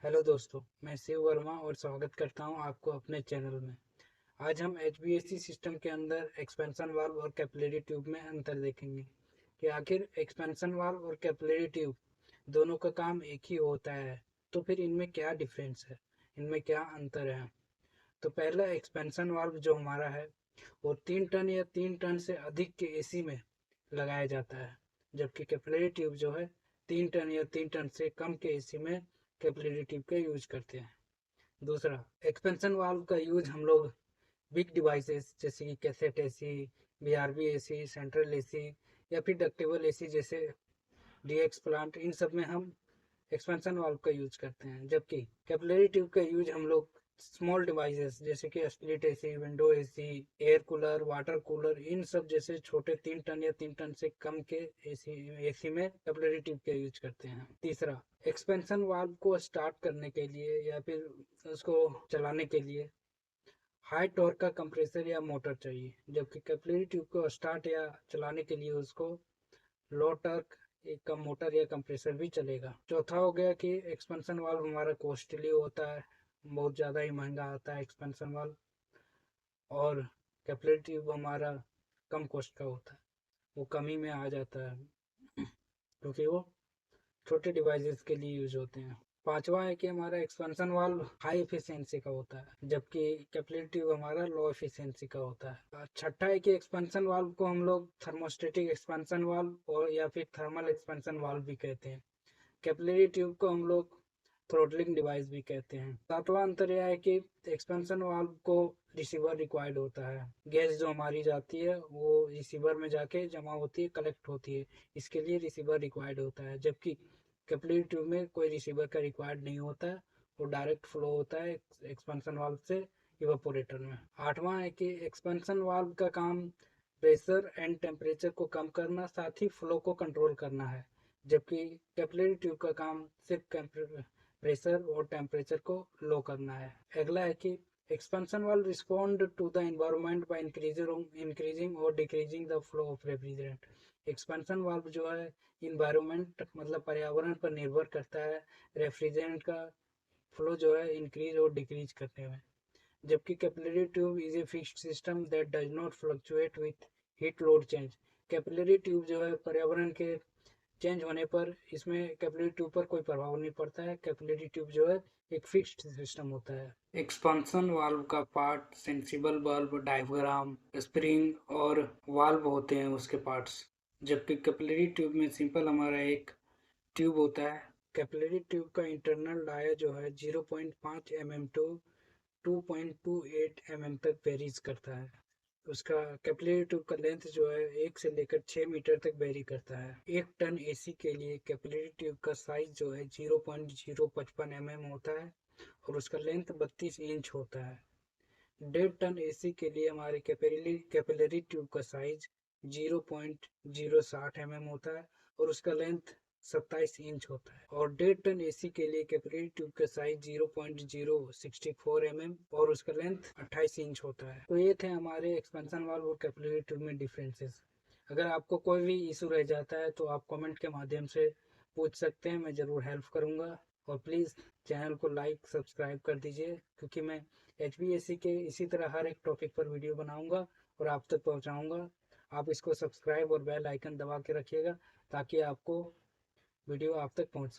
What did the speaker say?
Hello दोस्तों, मैं शिव वर्मा और स्वागत करता हूं आपको अपने चैनल में। आज हम एचवीएसी सिस्टम के अंदर एक्सपेंशन वाल्व और कैपिलरी ट्यूब में अंतर देखेंगे कि आखिर एक्सपेंशन वाल्व और कैपिलरी ट्यूब दोनों का काम एक ही होता है, तो फिर इनमें क्या डिफरेंस है, इनमें क्या अंतर है। तो पहला एक्सपेंशन वाल्व जो हमारा है वो 3 टन या 3 टन से अधिक के एसी में लगाया जाता है, जबकि कैपिलरी ट्यूब जो है 3 टन या 3 टन से कम के एसी में कैपिलरी ट्यूब का यूज करते हैं। दूसरा, एक्सपेंशन वाल्व का यूज हम लोग बिग डिवाइसेस जैसे कि cassette AC, BRB AC, central AC या फिर डक्टेबल एसी जैसे डीएक्स प्लांट, इन सब में हम एक्सपेंशन वाल्व का यूज करते हैं। जबकि कैपिलरी ट्यूब का यूज हम लोग स्मॉल डिवाइसेस जैसे कि split AC, window AC, air cooler, water cooler, इन सब जैसे छोटे 3 टन या 3 टन से कम के एसी में कैपिलरी ट्यूब का यूज करते हैं। तीसरा, एक्सपेंशन वाल्व को स्टार्ट करने के लिए या फिर उसको चलाने के लिए हाई टॉर्क का कंप्रेसर या मोटर चाहिए, जबकि कैपिलरी ट्यूब को स्टार्ट या चलाने के लिए उसको लो टॉर्क एक कम मोटर या कंप्रेसर भी चलेगा। चौथा हो गया कि एक्सपेंशन वाल्व हमारा कॉस्टली होता है, बहुत ज़्यादा ही महंगा आता है एक्सपेंशन वाल्व। और कैपिलरी ट्यूब हमारा कम कॉस्ट का होता है, वो कम ही में आ जाता है क्योंकि वो छोटे डिवाइसेस के लिए यूज होते हैं। पांचवा है कि हमारा एक्सपेंशन वाल्व हाई एफिशिएंसी का होता है, जबकि कैपिलरी ट्यूब हमारा लो एफिशिएंसी का होता है। छठा है कि एक्सपेंशन वाल्व को हम लोग थर्मोस्टेटिक एक्सपेंशन वाल्व और या फिर थर्मल एक्सपेंशन वाल्व भी कहते हैं। कैपिलरी ट्यूब को हम लोग थ्रोटलिंग डिवाइस भी कहते हैं। सातवां अंतर यह है कि एक्सपेंशन वाल्व को रिसीवर रिक्वायर्ड होता है। गैस जो हमारी जाती है वो रिसीवर में जाके जमा होती है, कलेक्ट होती है, इसके लिए रिसीवर रिक्वायर्ड होता है। जबकि कैपिलरी ट्यूब में कोई रिसीवर का रिक्वायर्ड नहीं होता है, वो डायरेक्ट फ्लो होता है एक्सपेंशन वाल्व से इवापोरेटर में। आठवां है कि एक्सपेंशन वाल्व का काम प्रेशर एंड टेम्परेचर को कम करना, साथ ही फ्लो को कंट्रोल करना है, जबकि कैपिलरी ट्यूब का काम सिर्फ प्रेशर और टेम्परेचर को लो करना है। अगला है कि expansion valve respond to the environment by increasing और decreasing the flow of refrigerant. Expansion valve जो है इन्वायरमेंट मतलब पर्यावरण पर निर्भर करता है रेफ्रिजरेंट का फ्लो जो है इंक्रीज और डिक्रीज करने में। जबकि capillary tube is a fixed system that does not fluctuate with heat load change. Capillary tube जो है पर्यावरण के चेंज होने पर इसमें कैपिलरी ट्यूब पर कोई प्रभाव नहीं पड़ता है। कैपिलरी ट्यूब जो है एक फिक्स्ड सिस्टम होता है। एक्सपांसन वाल्व का part sensible bulb, diaphragm, spring और वाल्व होते हैं उसके पार्ट्स, जबकि कैपिलरी ट्यूब में सिंपल हमारा एक ट्यूब होता है। कैपिलरी ट्यूब का इंटरनल डाया जो है 0.5 mm टू 2.28 mm तक वेरीज करता है। उसका कैपिलरी ट्यूब का लेंथ जो है 1 से लेकर 6 मीटर तक वेरी करता है। 1 टन एसी के लिए कैपिलरी ट्यूब का साइज जो है 0.055 mm होता है और उसका लेंथ 32 इंच होता है। 1.5 टन एसी के लिए हमारे कैपिलरी ट्यूब का साइज 0.060 mm होता है और उसका लेंथ 27 इंच होता है। और 1.5 टन एसी के लिए कैपिलरी ट्यूब का साइज 0.064 mm और उसका लेंथ 28 इंच होता है। तो ये थे हमारे एक्सपेंशन वाल्व और कैपिलरी ट्यूब में डिफरेंसेस। अगर आपको कोई भी इशू रह जाता है तो आप कमेंट के माध्यम से पूछ सकते हैं, मैं ज़रूर हेल्प करूँगा। और प्लीज़ चैनल को लाइक सब्सक्राइब कर दीजिए, क्योंकि मैं एचवीएसी के इसी तरह हर एक टॉपिक पर वीडियो बनाऊंगा और आप तक पहुंचाऊंगा। आप इसको सब्सक्राइब और बेल आइकन दबा के रखिएगा ताकि आपको वीडियो आप तक पहुंच सके।